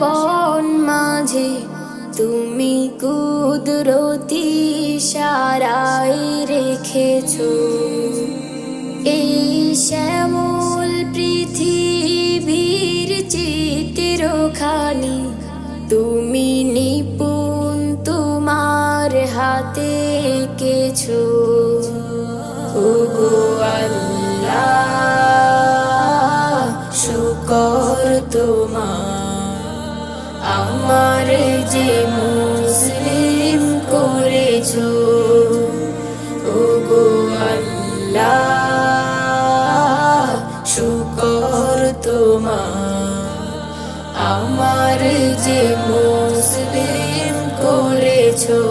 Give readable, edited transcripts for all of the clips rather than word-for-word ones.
বন মাঝে তুমি কুদরতি ইশারায় রেখেছো এই শ্যামল পৃথিবীর চিত্রখানি তুমি নিপুণ তোমার হাতে এঁকেছো। ওগো আল্লাহ শুকর তোমার আমার যে মুসলিম করেছো। ওগো আল্লাহ শুকর তোমার আমার যে মুসলিম করেছো।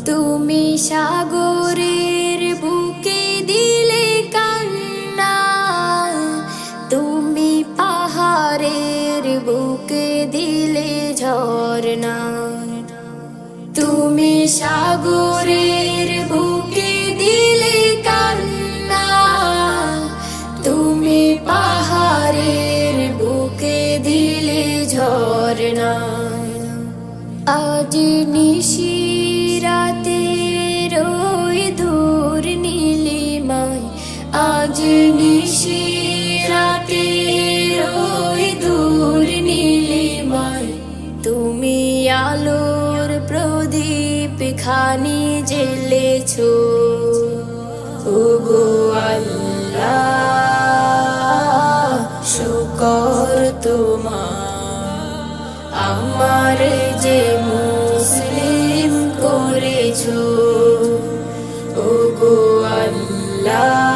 তুমি সাগরের বুকে দিলে কান্না তুমি পাহাড়ের বুকে দিলে ঝরনা তুমি সাগরের বুকে দিলে কান্না তুমি পাহাড়ের বুকে দিলে ঝরনা। আজ নিশিরাতে রই দূর নীলিমায় আজ নিশিরাতে রই দূর নীলিমায় তুমি আলোর প্রদীপ খানি জ্বেলেছো। ওগো আল্লাহ শুকর তোমার আমার যে মুসলিম করেছো। ওগো আল্লাহ